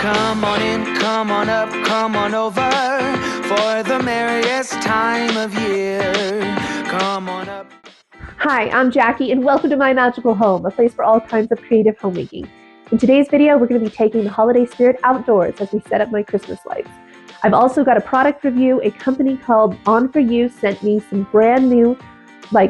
Come on in, come on up, come on over for the merriest time of year. Come on up. Hi, I'm Jackie and welcome to my magical home, a place for all kinds of creative homemaking. In today's video, we're going to be taking the holiday spirit outdoors as we set up my Christmas lights. I've also got a product review. A company called Onforu sent me some brand new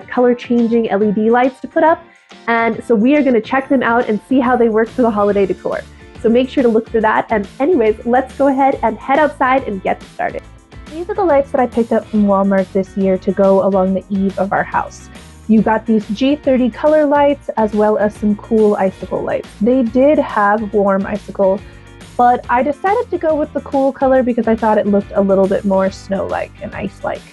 color changing LED lights to put up. And so we are going to check them out and see how they work for the holiday decor. So make sure to look for that. And anyways, let's go ahead and head outside and get started. These are the lights that I picked up from Walmart this year to go along the eave of our house. You got these G30 color lights as well as some cool icicle lights. They did have warm icicle, but I decided to go with the cool color because I thought it looked a little bit more snow-like and ice-like.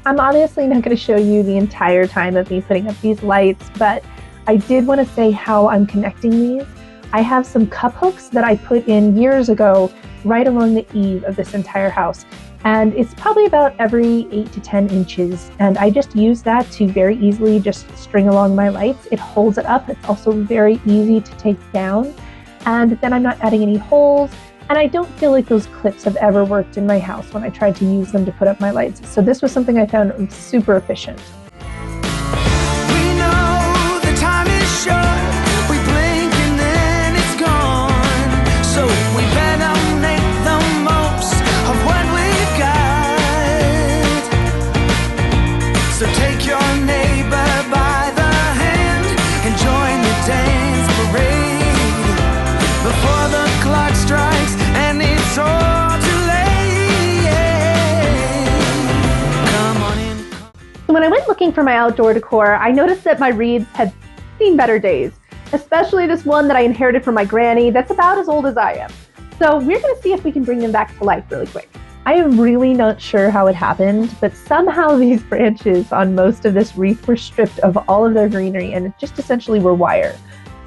I'm obviously not going to show you the entire time of me putting up these lights, but I did want to say how I'm connecting these. I have some cup hooks that I put in years ago right along the eave of this entire house. And it's probably about every 8 to 10 inches. And I just use that to very easily just string along my lights. It holds it up. It's also very easy to take down. And then I'm not adding any holes. And I don't feel like those clips have ever worked in my house when I tried to use them to put up my lights. So this was something I found super efficient. When I went looking for my outdoor decor, I noticed that my wreaths had seen better days, especially this one that I inherited from my granny that's about as old as I am. So we're going to see if we can bring them back to life really quick. I am really not sure how it happened, but somehow these branches on most of this wreath were stripped of all of their greenery and just essentially were wire.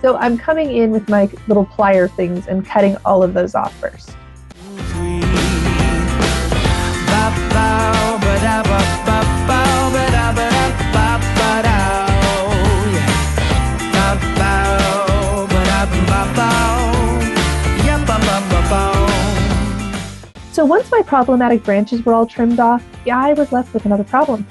So I'm coming in with my little plier things and cutting all of those off first. So once my problematic branches were all trimmed off, I was left with another problem.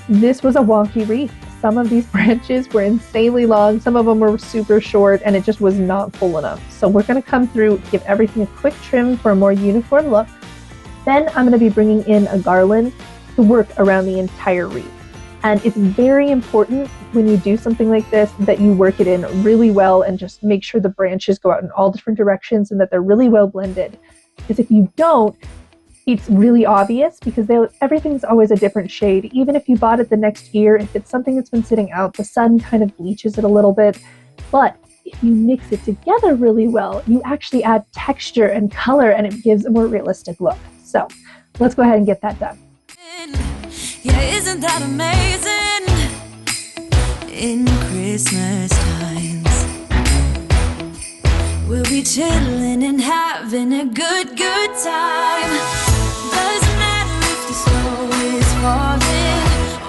This was a wonky wreath. Some of these branches were insanely long, some of them were super short, and it just was not full enough. So we're going to come through, give everything a quick trim for a more uniform look. Then I'm going to be bringing in a garland to work around the entire wreath. And it's very important when you do something like this that you work it in really well and just make sure the branches go out in all different directions and that they're really well blended. Because if you don't, it's really obvious because everything's always a different shade. Even if you bought it the next year, if it's something that's been sitting out, the sun kind of bleaches it a little bit. But if you mix it together really well, you actually add texture and color and it gives a more realistic look. So let's go ahead and get that done. Yeah, isn't that amazing? In Christmas times, we'll be chilling and having a good time. Doesn't matter if the snow is falling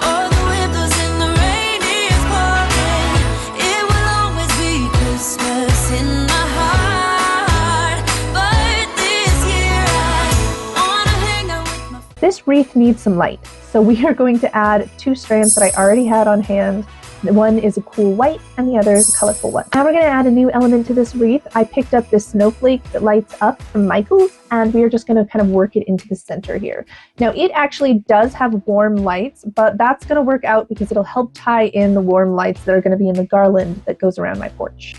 or the windows and the rain is pouring. It will always be Christmas in my heart. But this year I wanna hang out with my friends. This wreath needs some light. So we are going to add 2 strands that I already had on hand. One is a cool white and the other is a colorful one. Now we're going to add a new element to this wreath. I picked up this snowflake that lights up from Michael's, and we are just going to kind of work it into the center here. Now it actually does have warm lights, but that's going to work out because it'll help tie in the warm lights that are going to be in the garland that goes around my porch.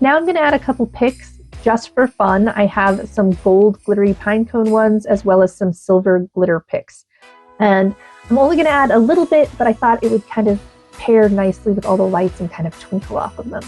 Now I'm going to add a couple picks just for fun. I have some gold glittery pinecone ones as well as some silver glitter picks. And I'm only going to add a little bit, but I thought it would kind of pair nicely with all the lights and kind of twinkle off of them.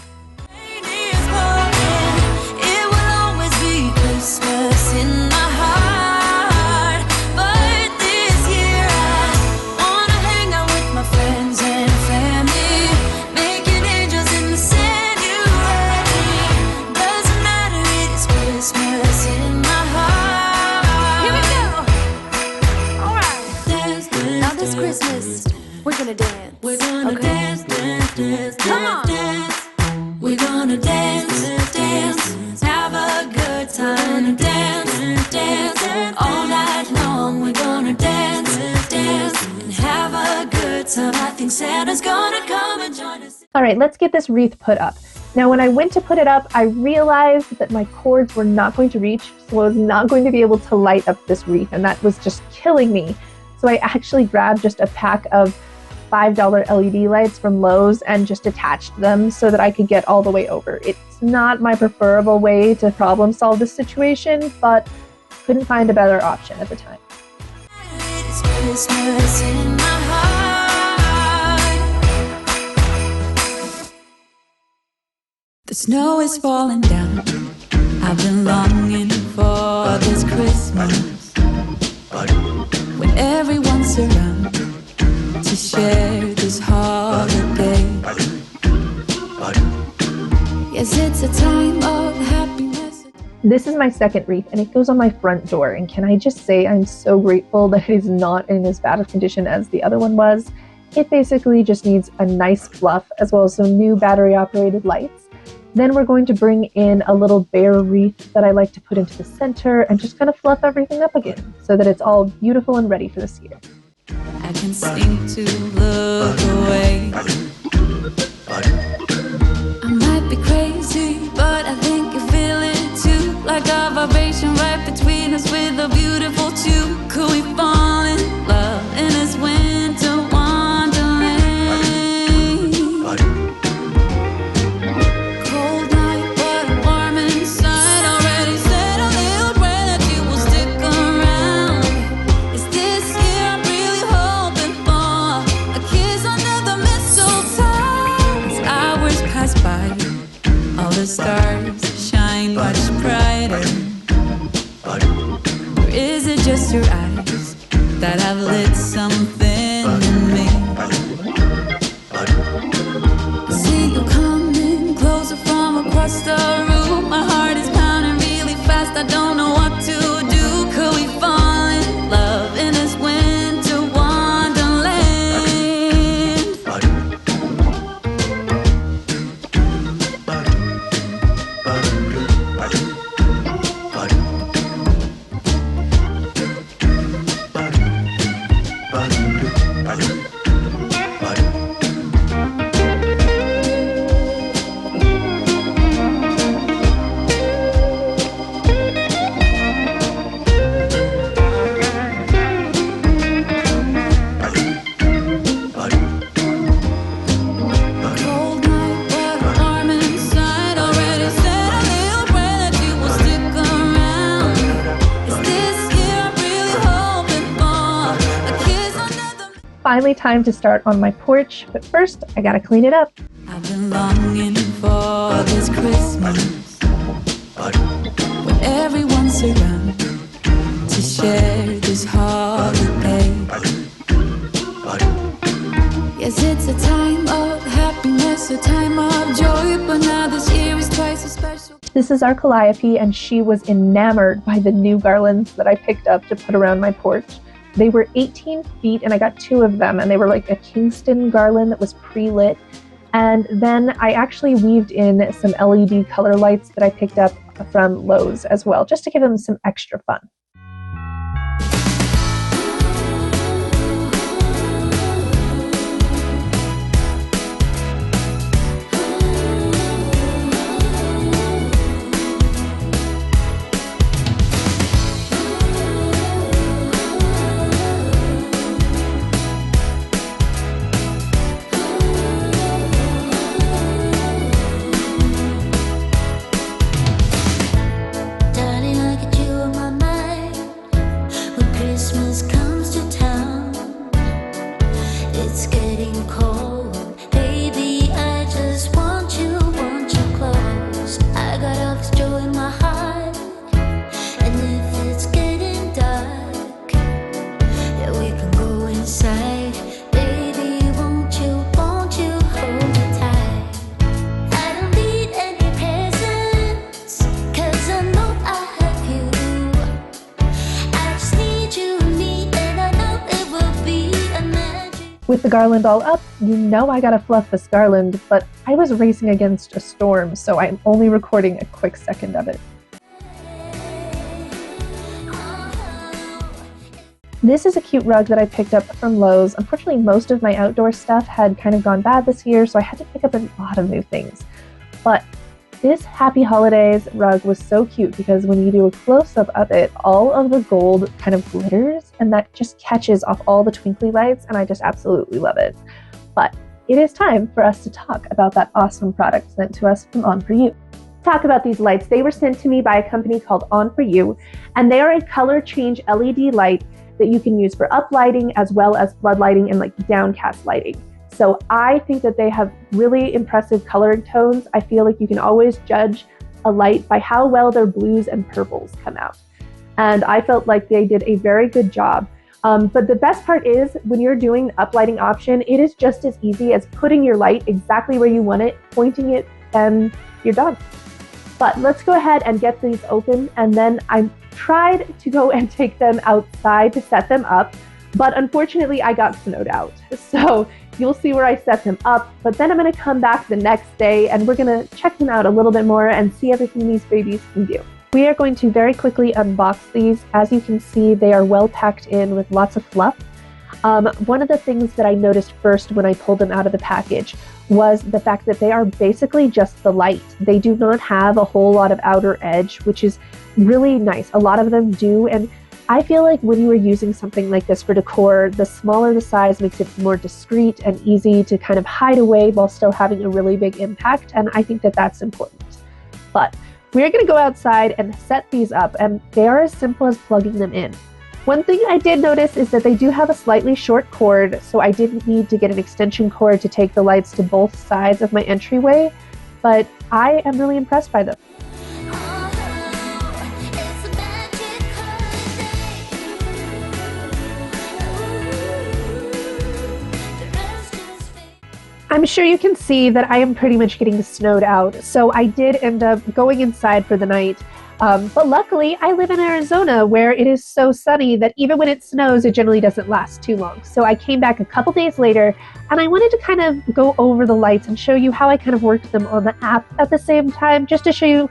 we're gonna dance, dance, have a good time. Dance, dance, all night long. We're gonna dance, dance, and have a good time. I think Santa's gonna come and join us. All right, let's get this wreath put up. Now, when I went to put it up, I realized that my cords were not going to reach, so I was not going to be able to light up this wreath, and that was just killing me. So I actually grabbed just a pack of $5 LED lights from Lowe's and just attached them so that I could get all the way over. It's not my preferable way to problem solve this situation, but couldn't find a better option at the time. It's Christmas in my heart. The snow is falling down. I've been longing for this Christmas, when everyone's around to share this holiday. Yes, it's a time of happiness. This is my second wreath, and it goes on my front door. And can I just say I'm so grateful that it is not in as bad of condition as the other one was. It basically just needs a nice fluff, as well as some new battery-operated lights. Then we're going to bring in a little bear wreath that I like to put into the center and just kind of fluff everything up again so that it's all beautiful and ready for this year. I can seem to look away. I might be crazy, but I think you feel it too. Like a vibration right between us with a beautiful tune. Could we fall in love in this winter wonderland? Cold night, but I'm warm inside. Already said a little prayer that you will stick around. Is this year I'm really hoping for a kiss under the mistletoe? As hours pass by, all the stars shine much brighter. Or is it just your eyes that have lit something in me? I see you coming closer from across the room. My heart is pounding really fast. I don't know what to do. Could we fall in love in this winter wonderland? Cold night, but I'm warm inside. Already said a little prayer that you will stick around. Is this year I'm really hoping for a kiss under the... Finally, time to start on my porch, but first I gotta clean it up. I've been longing for this Christmas, when everyone's around to share this holiday. Yes, it's a time of happiness, a time of joy, but now this year is twice as special. This is our Calliope, and she was enamored by the new garlands that I picked up to put around my porch. They were 18 feet, and I got 2 of them, and they were like a Kingston garland that was pre-lit. And then I actually weaved in some LED color lights that I picked up from Lowe's as well, just to give them some extra fun. Darling, look at you in my mind. With the garland all up, you know I gotta fluff this garland, but I was racing against a storm, so I'm only recording a quick second of it. This is a cute rug that I picked up from Lowe's. Unfortunately, most of my outdoor stuff had kind of gone bad this year, so I had to pick up a lot of new things. But this Happy Holidays rug was so cute because when you do a close-up of it, all of the gold kind of glitters and that just catches off all the twinkly lights, and I just absolutely love it. But it is time for us to talk about that awesome product sent to us from Onforu. Talk about these lights. They were sent to me by a company called Onforu, and they are a color change LED light that you can use for up lighting as well as flood lighting and like downcast lighting. So I think that they have really impressive coloring tones. I feel like you can always judge a light by how well their blues and purples come out. And I felt like they did a very good job. But the best part is when you're doing the uplighting option, it is just as easy as putting your light exactly where you want it, pointing it, and you're done. But let's go ahead and get these open, and then I tried to go and take them outside to set them up, but unfortunately I got snowed out. So you'll see where I set them up, but then I'm going to come back the next day and we're going to check them out a little bit more and see everything these babies can do. We are going to very quickly unbox these. As you can see, they are well packed in with lots of fluff. One of the things that I noticed first when I pulled them out of the package was the fact that they are basically just the light. They do not have a whole lot of outer edge, which is really nice. A lot of them do, and I feel like when you are using something like this for decor, the smaller the size makes it more discreet and easy to kind of hide away while still having a really big impact, and I think that that's important. But we're going to go outside and set these up, and they are as simple as plugging them in. One thing I did notice is that they do have a slightly short cord, so I didn't need to get an extension cord to take the lights to both sides of my entryway, but I am really impressed by them. I'm sure you can see that I am pretty much getting snowed out, so I did end up going inside for the night. But luckily, I live in Arizona where it is so sunny that even when it snows, it generally doesn't last too long. So I came back a couple days later and I wanted to kind of go over the lights and show you how I kind of worked them on the app at the same time, just to show you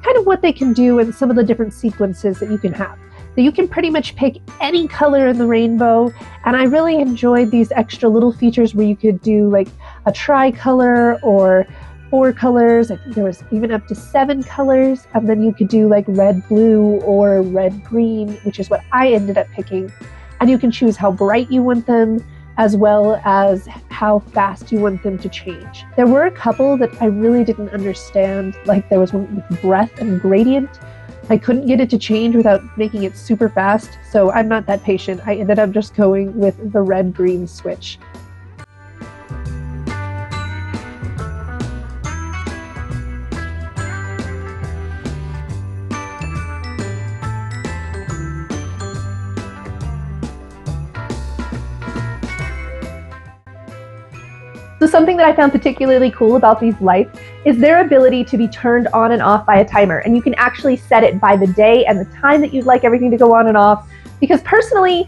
kind of what they can do and some of the different sequences that you can have. So you can pretty much pick any color in the rainbow, and I really enjoyed these extra little features where you could do like a tricolor or 4 colors. I think there was even up to 7 colors, and then you could do like red blue or red green, which is what I ended up picking. And you can choose how bright you want them as well as how fast you want them to change. There were a couple that I really didn't understand, like there was one with breath and gradient. I couldn't get it to change without making it super fast, so I'm not that patient. I ended up just going with the red-green switch. So something that I found particularly cool about these lights is their ability to be turned on and off by a timer. And you can actually set it by the day and the time that you'd like everything to go on and off. Because personally,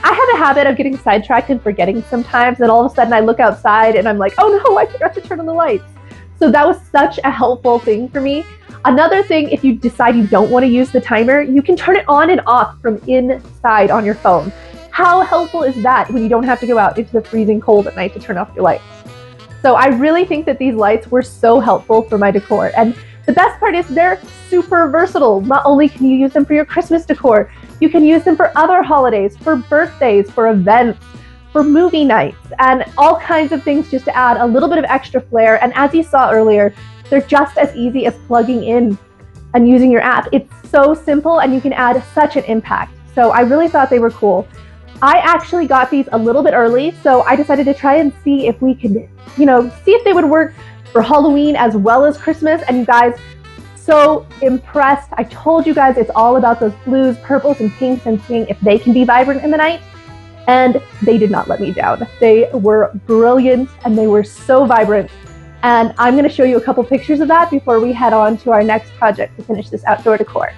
I have a habit of getting sidetracked and forgetting sometimes. And all of a sudden I look outside and I'm like, oh no, I forgot to turn on the lights. So that was such a helpful thing for me. Another thing, if you decide you don't want to use the timer, you can turn it on and off from inside on your phone. How helpful is that when you don't have to go out into the freezing cold at night to turn off your lights? So I really think that these lights were so helpful for my decor. And the best part is they're super versatile. Not only can you use them for your Christmas decor, you can use them for other holidays, for birthdays, for events, for movie nights, and all kinds of things just to add a little bit of extra flair. And as you saw earlier, they're just as easy as plugging in and using your app. It's so simple and you can add such an impact. So I really thought they were cool. I actually got these a little bit early, so I decided to try and see if we could, see if they would work for Halloween as well as Christmas. And you guys, so impressed. I told you guys it's all about those blues, purples, and pinks and seeing if they can be vibrant in the night. And they did not let me down. They were brilliant and they were so vibrant. And I'm going to show you a couple pictures of that before we head on to our next project to finish this outdoor decor.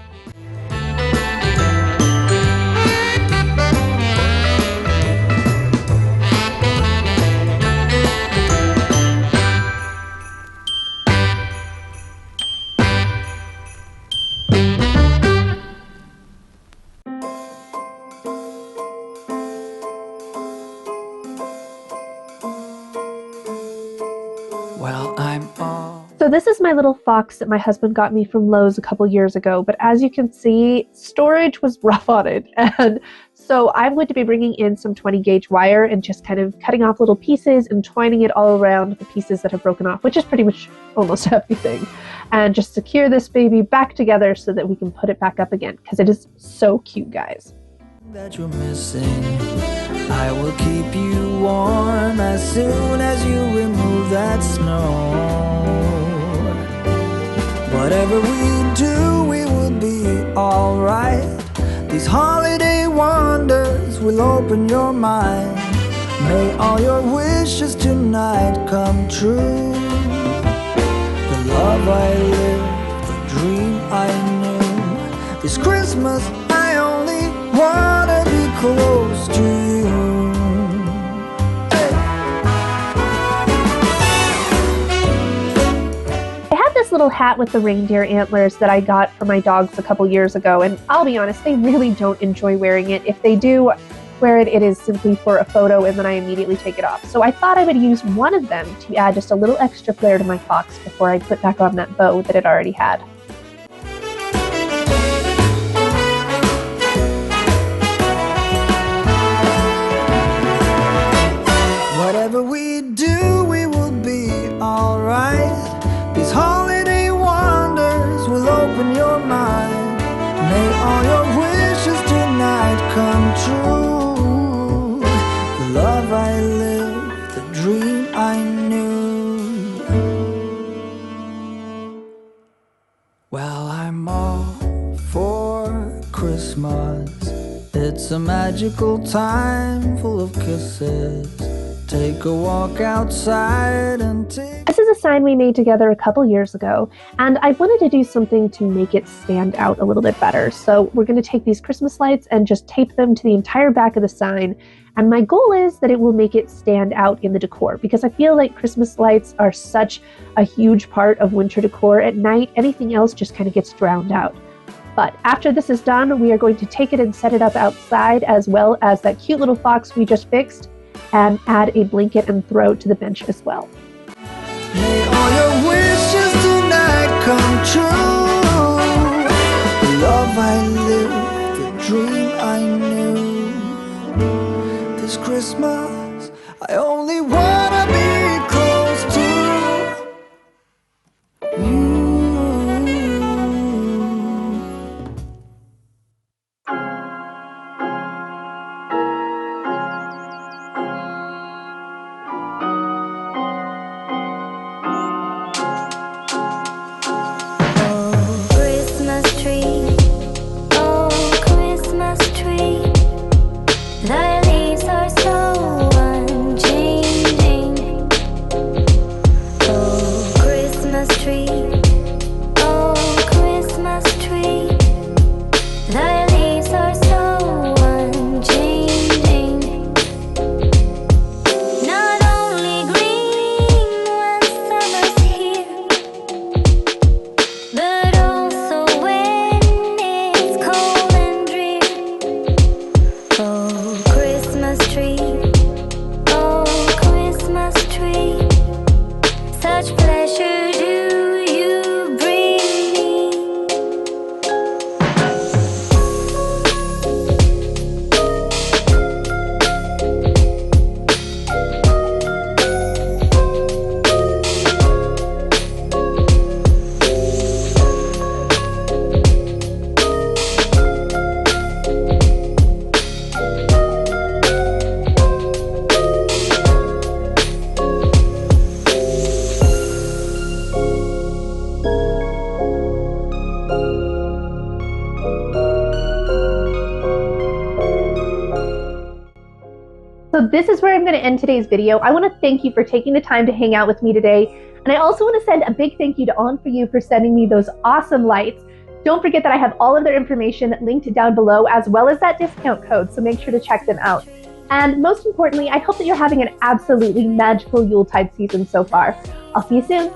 this is my little fox that my husband got me from Lowe's a couple years ago, but as you can see, storage was rough on it. And so I'm going to be bringing in some 20 gauge wire and just kind of cutting off little pieces and twining it all around the pieces that have broken off, which is pretty much almost everything. And just secure this baby back together so that we can put it back up again, because it is so cute, guys. That you're missing, I will keep you warm as soon as you remove that snow. Whatever we do, we will be alright. These holiday wonders will open your mind. May all your wishes tonight come true. The love I lived, the dream I knew. This Christmas I only wanna be close to you. I have this little hat with the reindeer antlers that I got for my dogs a couple years ago, and I'll be honest, they really don't enjoy wearing it. If they do wear it, it is simply for a photo and then I immediately take it off. So I thought I would use one of them to add just a little extra flair to my fox before I put back on that bow that it already had. Whatever we do, we will be alright. These holiday wonders will open your mind. May all your wishes tonight come true. The love I lived, the dream I knew. Well, I'm all for Christmas. It's a magical time full of kisses. Take a walk outside and take... This is a sign we made together a couple years ago, and I wanted to do something to make it stand out a little bit better. So we're going to take these Christmas lights and just tape them to the entire back of the sign. And my goal is that it will make it stand out in the decor, because I feel like Christmas lights are such a huge part of winter decor at night. Anything else just kind of gets drowned out. But after this is done, we are going to take it and set it up outside, as well as that cute little fox we just fixed, and add a blanket and throw to the bench as well. May all your wishes tonight come true. The love I lived, the dream I knew. This Christmas, I only wanna be close to you. So this is where I'm going to end today's video. I want to thank you for taking the time to hang out with me today. And I also want to send a big thank you to Onforu for sending me those awesome lights. Don't forget that I have all of their information linked down below, as well as that discount code, so make sure to check them out. And most importantly, I hope that you're having an absolutely magical Yuletide season so far. I'll see you soon.